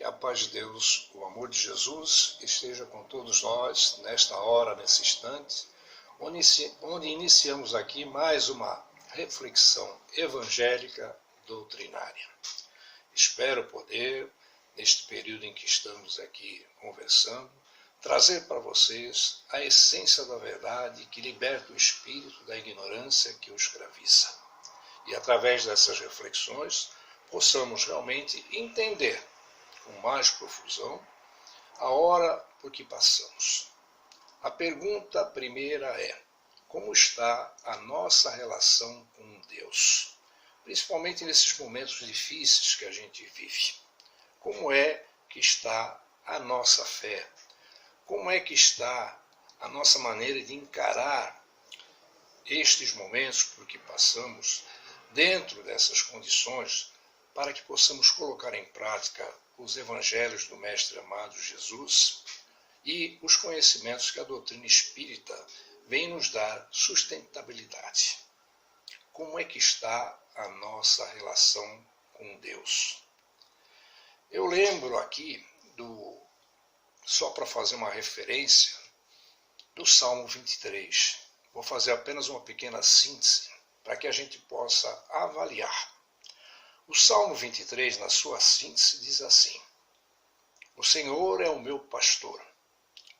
Que a paz de Deus, o amor de Jesus esteja com todos nós nesta hora, nesse instante, onde iniciamos aqui mais uma reflexão evangélica doutrinária. Espero poder, neste período em que estamos aqui conversando, trazer para vocês a essência da verdade que liberta o espírito da ignorância que o escraviza. E através dessas reflexões, possamos realmente entender com mais profusão a hora por que passamos. A pergunta primeira é: como está a nossa relação com Deus? Principalmente nesses momentos difíceis que a gente vive. Como é que está a nossa fé? Como é que está a nossa maneira de encarar estes momentos por que passamos dentro dessas condições para que possamos colocar em prática os evangelhos do Mestre amado Jesus e os conhecimentos que a doutrina espírita vem nos dar sustentabilidade. Como é que está a nossa relação com Deus? Eu lembro aqui, só para fazer uma referência, do Salmo 23. Vou fazer apenas uma pequena síntese para que a gente possa avaliar. O Salmo 23, na sua síntese, diz assim: O Senhor é o meu pastor,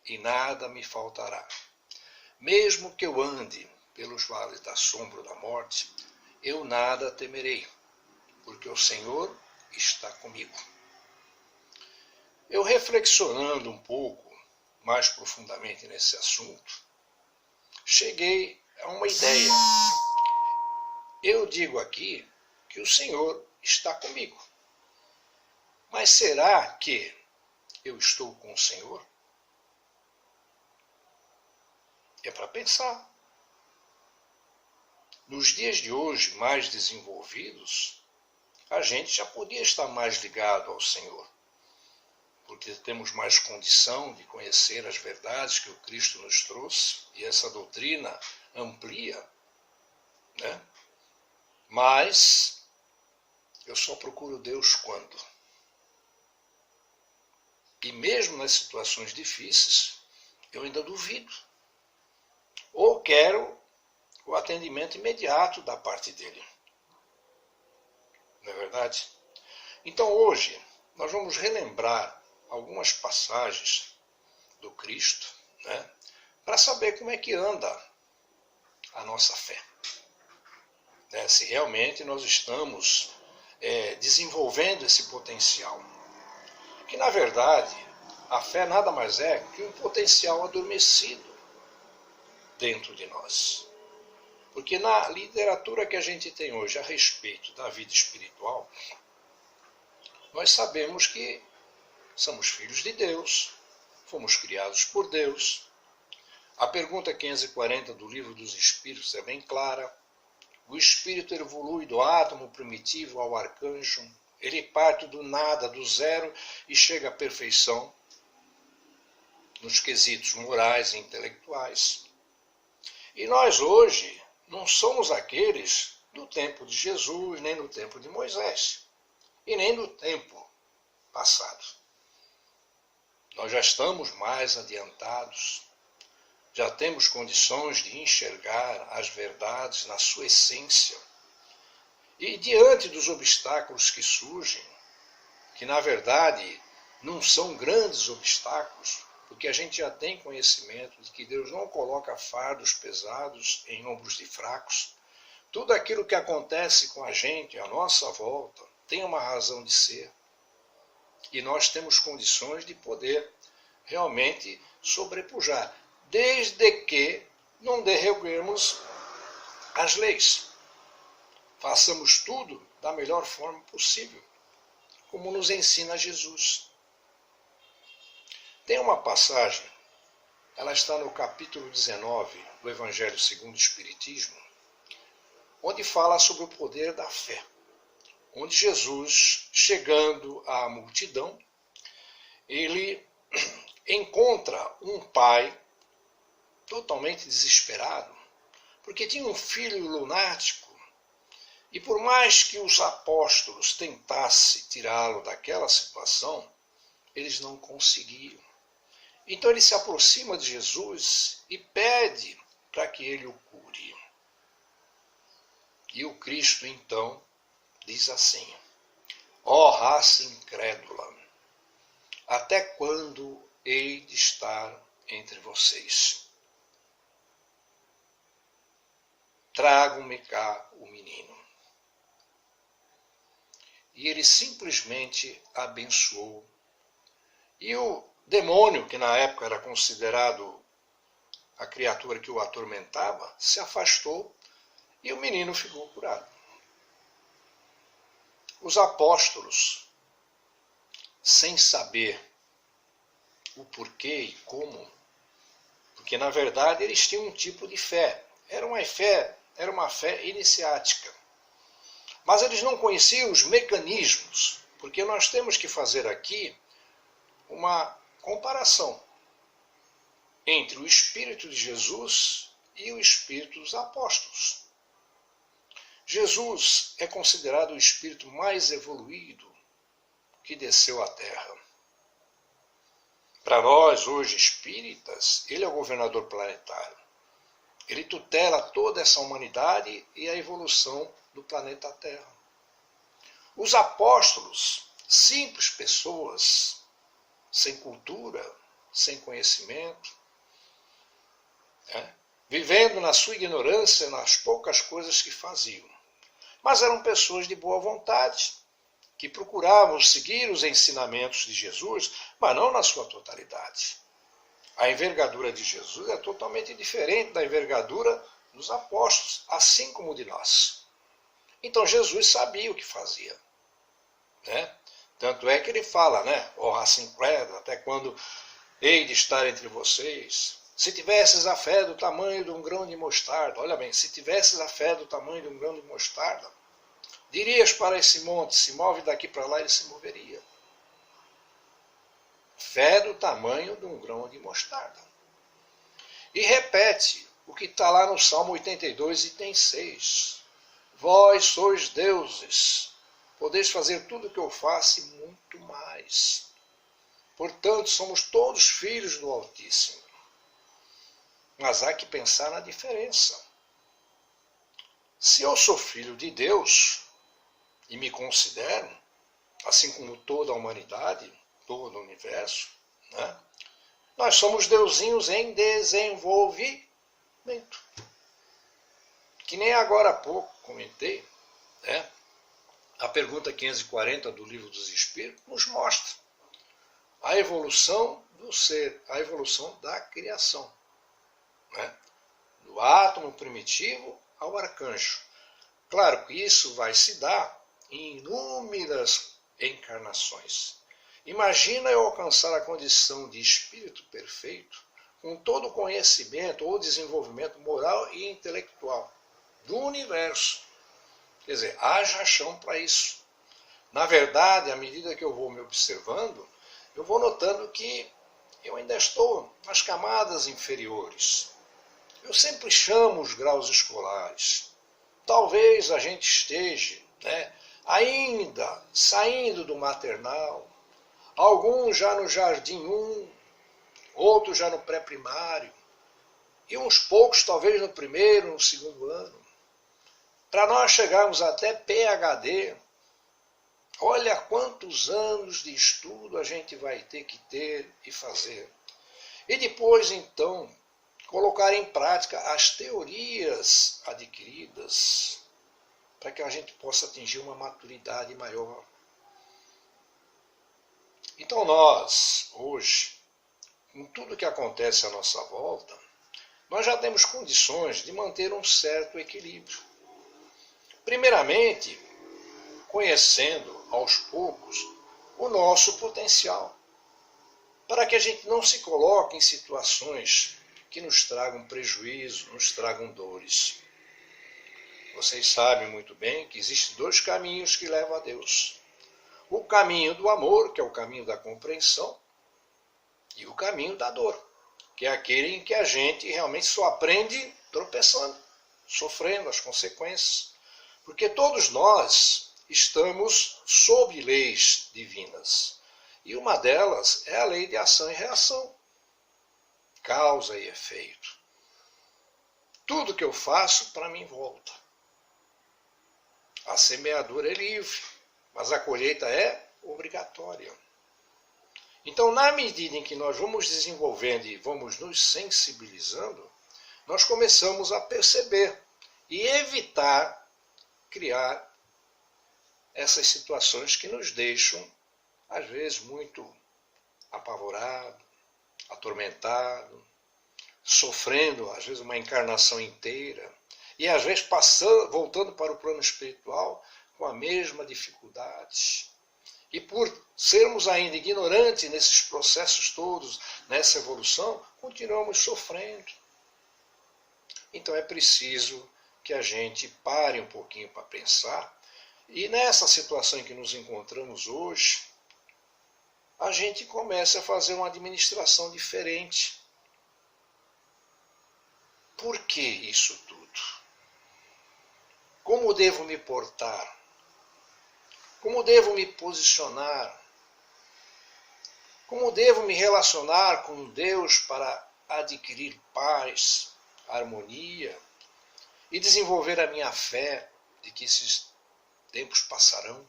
e nada me faltará. Mesmo que eu ande pelos vales da sombra da morte, eu nada temerei, porque o Senhor está comigo. Eu reflexionando um pouco mais profundamente nesse assunto, cheguei a uma ideia. Eu digo aqui que o Senhor está comigo. Mas será que eu estou com o Senhor? É para pensar. Nos dias de hoje, mais desenvolvidos, a gente já podia estar mais ligado ao Senhor, porque temos mais condição de conhecer as verdades que o Cristo nos trouxe, e essa doutrina amplia, né? Mas eu só procuro Deus quando? E mesmo nas situações difíceis, eu ainda duvido. Ou quero o atendimento imediato da parte dele. Não é verdade? Então hoje, nós vamos relembrar algumas passagens do Cristo, né, para saber como é que anda a nossa fé. Né, se realmente nós estamos desenvolvendo esse potencial. Que, na verdade, a fé nada mais é que um potencial adormecido dentro de nós. Porque na literatura que a gente tem hoje a respeito da vida espiritual, nós sabemos que somos filhos de Deus, fomos criados por Deus. A pergunta 540 do Livro dos Espíritos é bem clara. O espírito evolui do átomo primitivo ao arcanjo. Ele parte do nada, do zero, e chega à perfeição nos quesitos morais e intelectuais. E nós hoje não somos aqueles do tempo de Jesus, nem do tempo de Moisés, e nem do tempo passado. Nós já estamos mais adiantados, já temos condições de enxergar as verdades na sua essência. E diante dos obstáculos que surgem, que na verdade não são grandes obstáculos, porque a gente já tem conhecimento de que Deus não coloca fardos pesados em ombros de fracos. Tudo aquilo que acontece com a gente, à nossa volta, tem uma razão de ser. E nós temos condições de poder realmente sobrepujar, desde que não derroguemos as leis. Façamos tudo da melhor forma possível, como nos ensina Jesus. Tem uma passagem, ela está no capítulo 19 do Evangelho segundo o Espiritismo, onde fala sobre o poder da fé. Onde Jesus, chegando à multidão, ele encontra um pai totalmente desesperado, porque tinha um filho lunático, e por mais que os apóstolos tentassem tirá-lo daquela situação, eles não conseguiam. Então ele se aproxima de Jesus e pede para que ele o cure. E o Cristo então diz assim: ó raça incrédula, até quando hei de estar entre vocês? Tragam-me cá o menino. E ele simplesmente abençoou. E o demônio, que na época era considerado a criatura que o atormentava, se afastou e o menino ficou curado. Os apóstolos, sem saber o porquê e como, porque na verdade eles tinham um tipo de fé. Era uma fé iniciática. Mas eles não conheciam os mecanismos, porque nós temos que fazer aqui uma comparação entre o Espírito de Jesus e o Espírito dos apóstolos. Jesus é considerado o Espírito mais evoluído que desceu à Terra. Para nós, hoje, espíritas, ele é o governador planetário. Ele tutela toda essa humanidade e a evolução do planeta Terra. Os apóstolos, simples pessoas, sem cultura, sem conhecimento, vivendo na sua ignorância nas poucas coisas que faziam. Mas eram pessoas de boa vontade, que procuravam seguir os ensinamentos de Jesus, mas não na sua totalidade. A envergadura de Jesus é totalmente diferente da envergadura dos apóstolos, assim como de nós. Então Jesus sabia o que fazia. Tanto é que ele fala, ó raça incrédula, até quando hei de estar entre vocês? Se tivesses a fé do tamanho de um grão de mostarda, olha bem, se tivesses a fé do tamanho de um grão de mostarda, dirias para esse monte, se move daqui para lá, ele se moveria. Fé do tamanho de um grão de mostarda. E repete o que está lá no Salmo 82, item 6. Vós sois deuses, podeis fazer tudo o que eu faço e muito mais. Portanto, somos todos filhos do Altíssimo. Mas há que pensar na diferença. Se eu sou filho de Deus, e me considero, assim como toda a humanidade, todo o universo, nós somos deusinhos em desenvolvimento. Que nem agora há pouco comentei, a pergunta 540 do Livro dos Espíritos nos mostra a evolução do ser, a evolução da criação. Do átomo primitivo ao arcanjo. Claro que isso vai se dar em inúmeras encarnações. Imagina eu alcançar a condição de espírito perfeito, com todo o conhecimento ou desenvolvimento moral e intelectual do universo. Quer dizer, haja chão para isso. Na verdade, à medida que eu vou me observando, eu vou notando que eu ainda estou nas camadas inferiores. Eu sempre chamo os graus escolares. Talvez a gente esteja, ainda saindo do maternal, alguns já no jardim 1, outros já no pré-primário, e uns poucos talvez no primeiro, no segundo ano. Para nós chegarmos até PhD, olha quantos anos de estudo a gente vai ter que ter e fazer. E depois, então, colocar em prática as teorias adquiridas para que a gente possa atingir uma maturidade maior. Então nós, hoje, com tudo que acontece à nossa volta, nós já temos condições de manter um certo equilíbrio. Primeiramente, conhecendo aos poucos o nosso potencial, para que a gente não se coloque em situações que nos tragam prejuízo, nos tragam dores. Vocês sabem muito bem que existem dois caminhos que levam a Deus. O caminho do amor, que é o caminho da compreensão, e o caminho da dor, que é aquele em que a gente realmente só aprende tropeçando, sofrendo as consequências. Porque todos nós estamos sob leis divinas. E uma delas é a lei de ação e reação, causa e efeito. Tudo que eu faço, para mim volta. A semeadura é livre, mas a colheita é obrigatória. Então, na medida em que nós vamos desenvolvendo e vamos nos sensibilizando, nós começamos a perceber e evitar criar essas situações que nos deixam, às vezes, muito apavorado, atormentado, sofrendo, às vezes, uma encarnação inteira, e às vezes voltando para o plano espiritual com a mesma dificuldade. E por sermos ainda ignorantes nesses processos todos, nessa evolução, continuamos sofrendo. Então é preciso que a gente pare um pouquinho para pensar. E nessa situação em que nos encontramos hoje, a gente começa a fazer uma administração diferente. Por que isso tudo? Como devo me portar? Como devo me posicionar? Como devo me relacionar com Deus para adquirir paz, harmonia e desenvolver a minha fé de que esses tempos passarão?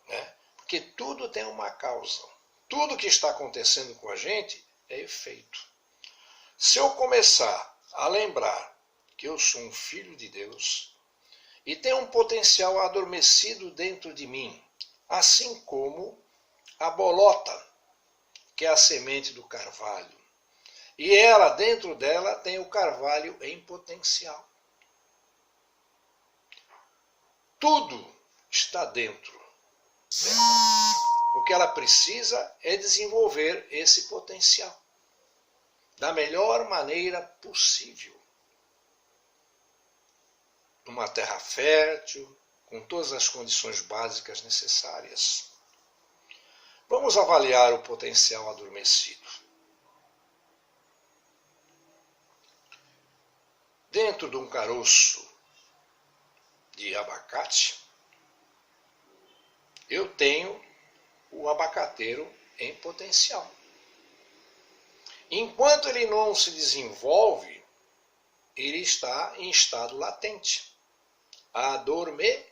Né? Porque tudo tem uma causa. Tudo que está acontecendo com a gente é efeito. Se eu começar a lembrar que eu sou um filho de Deus e tenho um potencial adormecido dentro de mim, assim como a bolota, que é a semente do carvalho. E ela, dentro dela, tem o carvalho em potencial. Tudo está dentro dela. O que ela precisa é desenvolver esse potencial da melhor maneira possível. Numa terra fértil, com todas as condições básicas necessárias. Vamos avaliar o potencial adormecido. Dentro de um caroço de abacate, eu tenho o abacateiro em potencial. Enquanto ele não se desenvolve, ele está em estado latente, adormecido.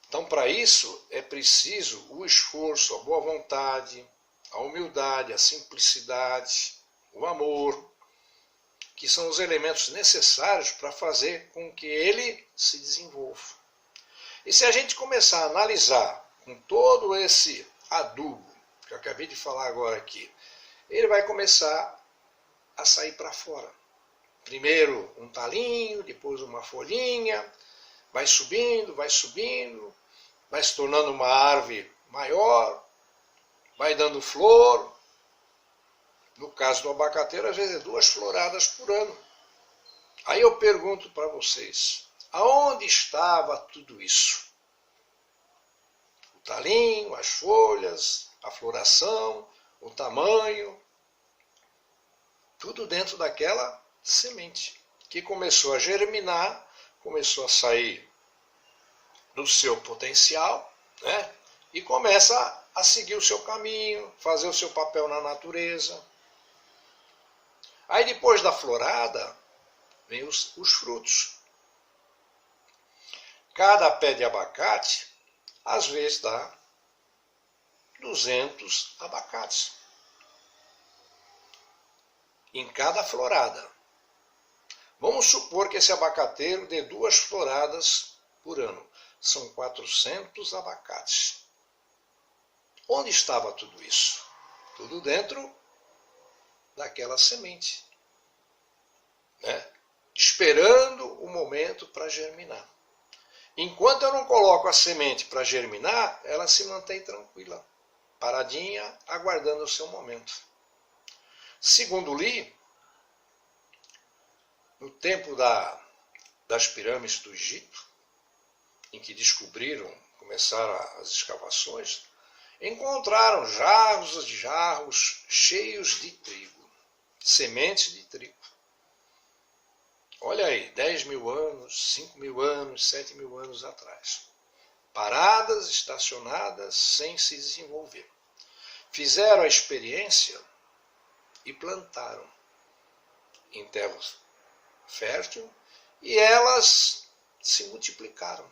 Então, para isso, é preciso o esforço, a boa vontade, a humildade, a simplicidade, o amor, que são os elementos necessários para fazer com que ele se desenvolva. E se a gente começar a analisar com todo esse adubo que eu acabei de falar agora aqui, ele vai começar a sair para fora. Primeiro um talinho, depois uma folhinha, vai subindo, vai se tornando uma árvore maior, vai dando flor. No caso do abacateiro, às vezes é 2 floradas por ano. Aí eu pergunto para vocês, aonde estava tudo isso? O talinho, as folhas, a floração, o tamanho, tudo dentro daquela semente que começou a germinar, começou a sair do seu potencial, né? E começa a seguir o seu caminho, fazer o seu papel na natureza. Aí depois da florada, vem os frutos. Cada pé de abacate, às vezes, dá 200 abacates. Em cada florada. Vamos supor que esse abacateiro dê 2 floradas por ano. São 400 abacates. Onde estava tudo isso? Tudo dentro daquela semente, né? Esperando o momento para germinar. Enquanto eu não coloco a semente para germinar, ela se mantém tranquila, paradinha, aguardando o seu momento. Segundo Li, no tempo das pirâmides do Egito, em que começaram as escavações, encontraram jarros e jarros cheios de trigo, sementes de trigo. Olha aí, 10 mil anos, 5 mil anos, 7 mil anos atrás. paradas, estacionadas, sem se desenvolver. Fizeram a experiência e plantaram em terra fértil e elas se multiplicaram.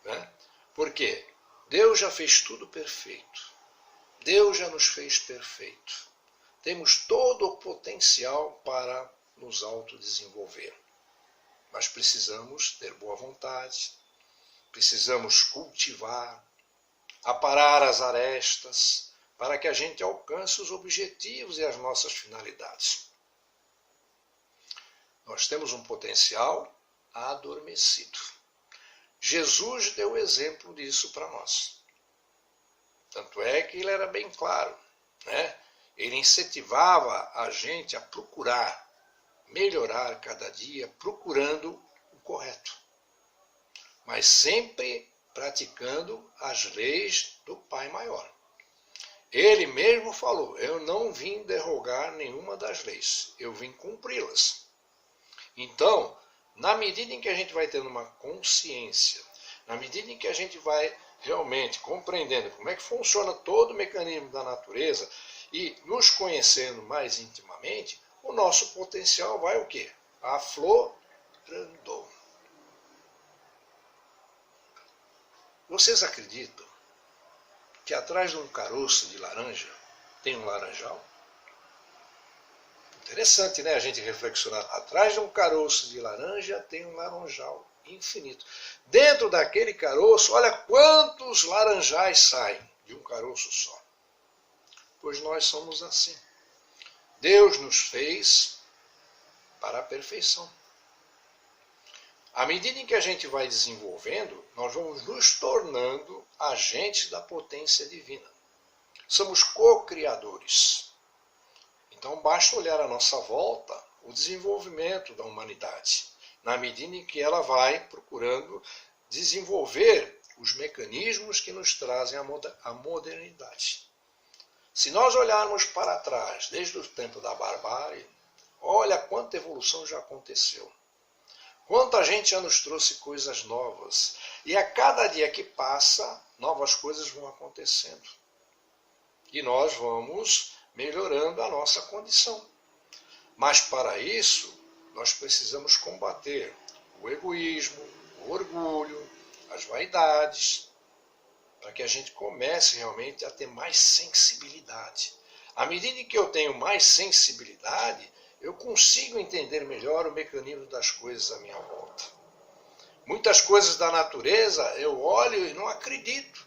Né? Por quê? Deus já fez tudo perfeito. Deus já nos fez perfeito. Temos todo o potencial para nos autodesenvolver. Mas precisamos ter boa vontade, precisamos cultivar, aparar as arestas, para que a gente alcance os objetivos e as nossas finalidades. Nós temos um potencial adormecido. Jesus deu exemplo disso para nós. Tanto é que ele era bem claro, né? Ele incentivava a gente a procurar melhorar cada dia, procurando o correto, mas sempre praticando as leis do Pai Maior. Ele mesmo falou, eu não vim derrogar nenhuma das leis, eu vim cumpri-las. Então, na medida em que a gente vai tendo uma consciência, na medida em que a gente vai realmente compreendendo como é que funciona todo o mecanismo da natureza e nos conhecendo mais intimamente, o nosso potencial vai o quê? Aflorando. Vocês acreditam que atrás de um caroço de laranja tem um laranjal? Interessante, né? A gente reflexionar. Atrás de um caroço de laranja tem um laranjal infinito. Dentro daquele caroço, olha quantos laranjais saem de um caroço só. Pois nós somos assim. Deus nos fez para a perfeição. À medida em que a gente vai desenvolvendo, nós vamos nos tornando agentes da potência divina. Somos co-criadores. Então basta olhar à nossa volta o desenvolvimento da humanidade, na medida em que ela vai procurando desenvolver os mecanismos que nos trazem a modernidade. Se nós olharmos para trás, desde o tempo da barbárie, olha quanta evolução já aconteceu. Quanta gente já nos trouxe coisas novas. E a cada dia que passa, novas coisas vão acontecendo. E nós vamos melhorando a nossa condição. Mas para isso, nós precisamos combater o egoísmo, o orgulho, as vaidades, para que a gente comece realmente a ter mais sensibilidade. À medida que eu tenho mais sensibilidade, eu consigo entender melhor o mecanismo das coisas à minha volta. Muitas coisas da natureza eu olho e não acredito.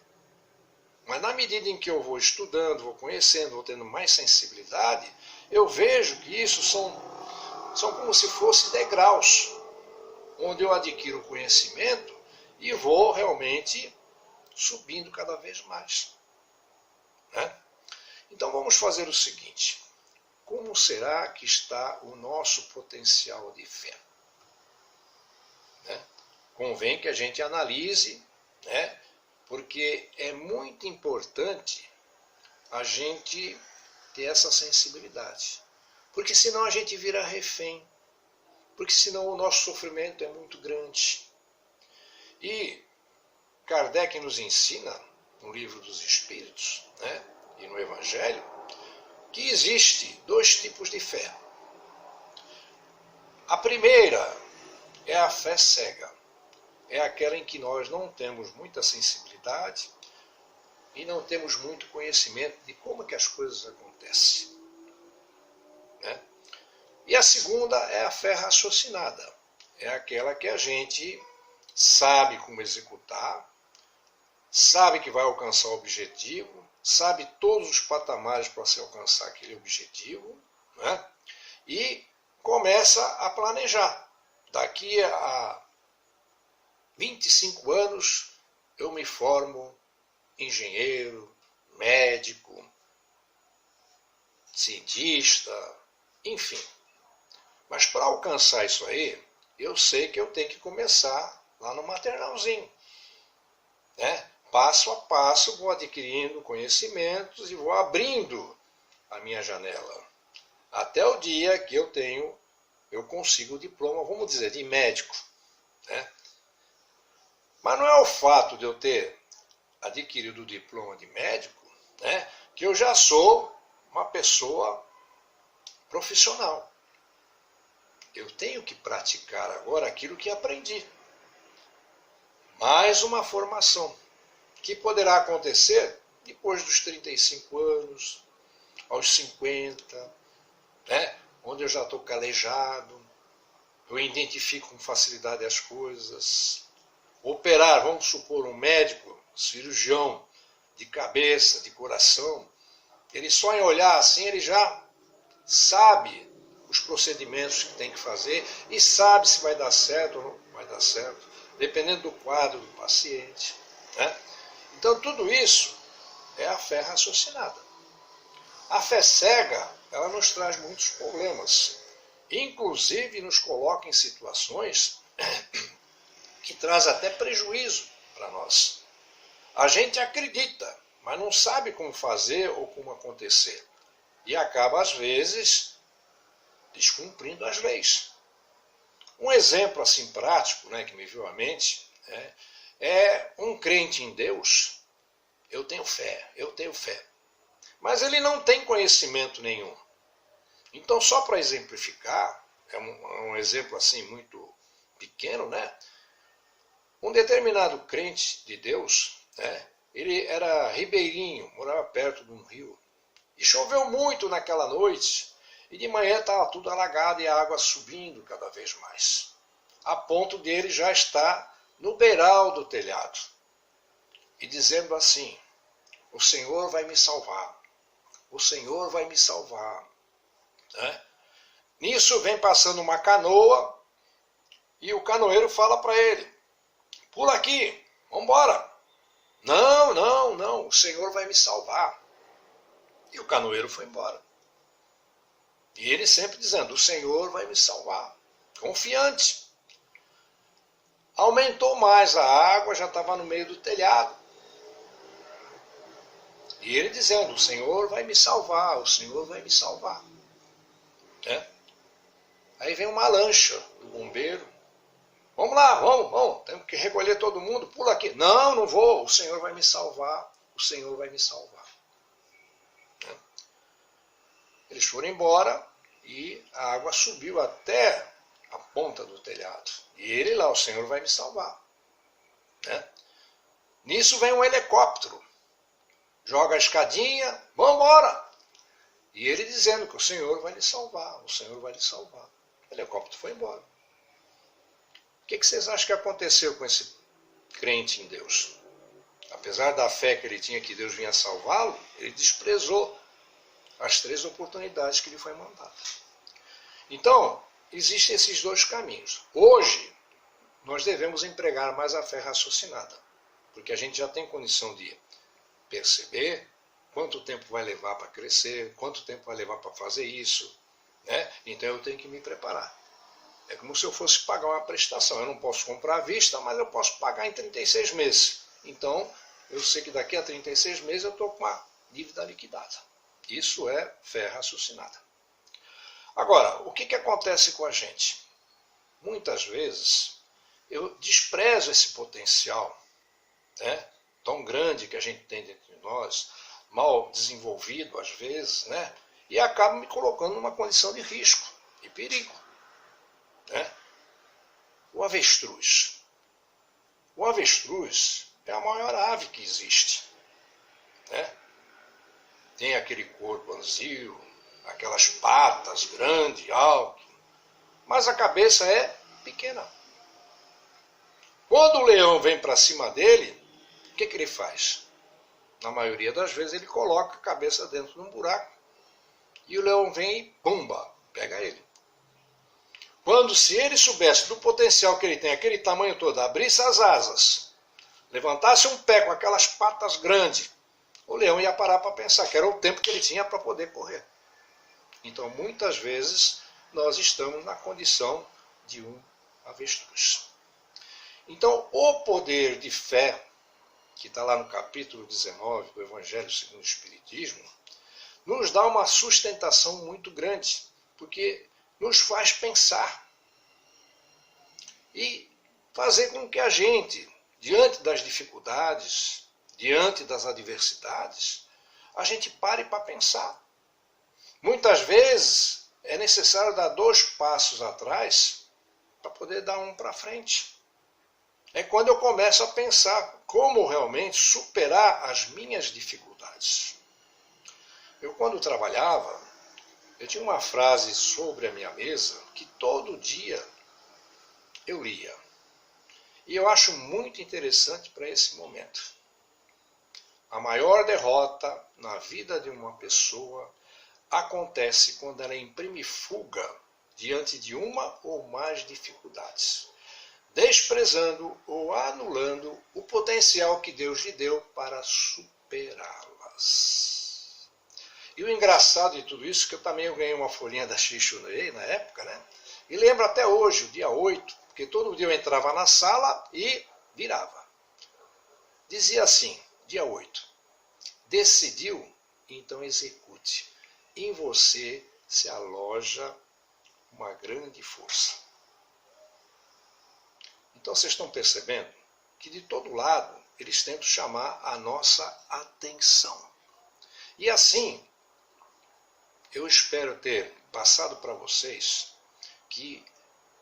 Mas na medida em que eu vou estudando, vou conhecendo, vou tendo mais sensibilidade, eu vejo que isso são como se fossem degraus, onde eu adquiro conhecimento e vou realmente subindo cada vez mais. Né? Então vamos fazer o seguinte. Como será que está o nosso potencial de fé? Né? Convém que a gente analise, né? Porque é muito importante a gente ter essa sensibilidade. Porque senão a gente vira refém. Porque senão o nosso sofrimento é muito grande. E Kardec nos ensina, no Livro dos Espíritos, né? E no Evangelho, que existe dois tipos de fé. A primeira é a fé cega. É aquela em que nós não temos muita sensibilidade e não temos muito conhecimento de como que as coisas acontecem. Né? E a segunda é a fé raciocinada. É aquela que a gente sabe como executar, sabe que vai alcançar o objetivo, sabe todos os patamares para se alcançar aquele objetivo, né? E começa a planejar. Daqui a 25 anos eu me formo engenheiro, médico, cientista, enfim. Mas para alcançar isso aí, eu sei que eu tenho que começar lá no maternalzinho, né? Passo a passo vou adquirindo conhecimentos e vou abrindo a minha janela. Até o dia que eu consigo o diploma, vamos dizer, de médico. Né? Mas não é o fato de eu ter adquirido o diploma de médico, né, que eu já sou uma pessoa profissional. Eu tenho que praticar agora aquilo que aprendi. Mais uma formação, que poderá acontecer depois dos 35 anos, aos 50, né, onde eu já estou calejado, eu identifico com facilidade as coisas. Operar, vamos supor, um médico, cirurgião de cabeça, de coração, ele só em olhar assim, ele já sabe os procedimentos que tem que fazer e sabe se vai dar certo ou não vai dar certo, dependendo do quadro do paciente, né? Então tudo isso é a fé raciocinada. A fé cega, ela nos traz muitos problemas, inclusive nos coloca em situações que traz até prejuízo para nós. A gente acredita, mas não sabe como fazer ou como acontecer. E acaba, às vezes, descumprindo as leis. Um exemplo assim prático, né, que me veio à mente, é um crente em Deus. Eu tenho fé. Mas ele não tem conhecimento nenhum. Então, só para exemplificar, é um exemplo assim muito pequeno, né? Um determinado crente de Deus, né, ele era ribeirinho, morava perto de um rio. E choveu muito naquela noite, e de manhã estava tudo alagado e a água subindo cada vez mais. A ponto de ele já estar no beiral do telhado. E dizendo assim, o Senhor vai me salvar. O Senhor vai me salvar. Né? Nisso vem passando uma canoa e o canoeiro fala para ele, pula aqui, vamos embora. Não, o Senhor vai me salvar. E o canoeiro foi embora. E ele sempre dizendo, o Senhor vai me salvar. Confiante. Aumentou mais a água, já estava no meio do telhado. E ele dizendo, o Senhor vai me salvar, o Senhor vai me salvar. Né? Aí vem uma lancha do bombeiro. Vamos lá, vamos, temos que recolher todo mundo, pula aqui. Não vou, o Senhor vai me salvar, o Senhor vai me salvar. Né? Eles foram embora e a água subiu até a ponta do telhado. E ele lá, o Senhor vai me salvar. Né? Nisso vem um helicóptero. Joga a escadinha, vamos embora. E ele dizendo que o Senhor vai lhe salvar, o Senhor vai lhe salvar. O helicóptero foi embora. O que vocês acham que aconteceu com esse crente em Deus? Apesar da fé que ele tinha que Deus vinha salvá-lo, ele desprezou as 3 oportunidades que lhe foi mandada. Então, existem esses 2 caminhos. Hoje, nós devemos empregar mais a fé raciocinada, porque a gente já tem condição de perceber quanto tempo vai levar para crescer, quanto tempo vai levar para fazer isso, né? Então eu tenho que me preparar. É como se eu fosse pagar uma prestação. Eu não posso comprar à vista, mas eu posso pagar em 36 meses. Então, eu sei que daqui a 36 meses eu estou com a dívida liquidada. Isso é fé raciocinada. Agora, o que acontece com a gente? Muitas vezes eu desprezo esse potencial, né, tão grande que a gente tem dentro de nós, mal desenvolvido às vezes, né, e acabo me colocando numa condição de risco e perigo. Né? O avestruz. O avestruz é a maior ave que existe. Né? Tem aquele corpo anzio, aquelas patas grandes, altas, mas a cabeça é pequena. Quando o leão vem para cima dele, o que ele faz? Na maioria das vezes ele coloca a cabeça dentro de um buraco e o leão vem e pumba, pega ele. Quando, se ele soubesse do potencial que ele tem, aquele tamanho todo, abrisse as asas, levantasse um pé com aquelas patas grandes, o leão ia parar para pensar que era o tempo que ele tinha para poder correr. Então, muitas vezes, nós estamos na condição de um avestruz. Então, o poder de fé, que está lá no capítulo 19 do Evangelho segundo o Espiritismo, nos dá uma sustentação muito grande, porque nos faz pensar e fazer com que a gente diante das dificuldades, diante das adversidades, a gente pare para pensar. Muitas vezes é necessário dar 2 passos atrás para poder dar um para frente. É quando eu começo a pensar como realmente superar as minhas dificuldades. Eu, quando trabalhava, eu tinha uma frase sobre a minha mesa que todo dia eu lia. E eu acho muito interessante para esse momento. A maior derrota na vida de uma pessoa acontece quando ela imprime fuga diante de uma ou mais dificuldades, desprezando ou anulando o potencial que Deus lhe deu para superá-las. E o engraçado de tudo isso, que eu também ganhei uma folhinha da Xixunei na época, né? E lembro até hoje, o dia 8, porque todo dia eu entrava na sala e virava. Dizia assim, dia 8, decidiu, então execute. Em você se aloja uma grande força. Então vocês estão percebendo que de todo lado eles tentam chamar a nossa atenção. E assim, eu espero ter passado para vocês que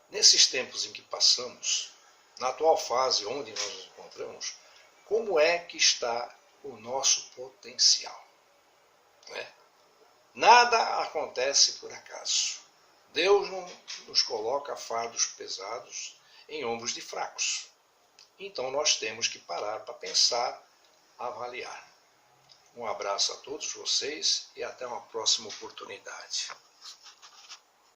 nesses tempos em que passamos, na atual fase onde nós nos encontramos, como é que está o nosso potencial? Não é? Nada acontece por acaso. Deus não nos coloca fardos pesados em ombros de fracos. Então nós temos que parar para pensar, avaliar. Um abraço a todos vocês e até uma próxima oportunidade.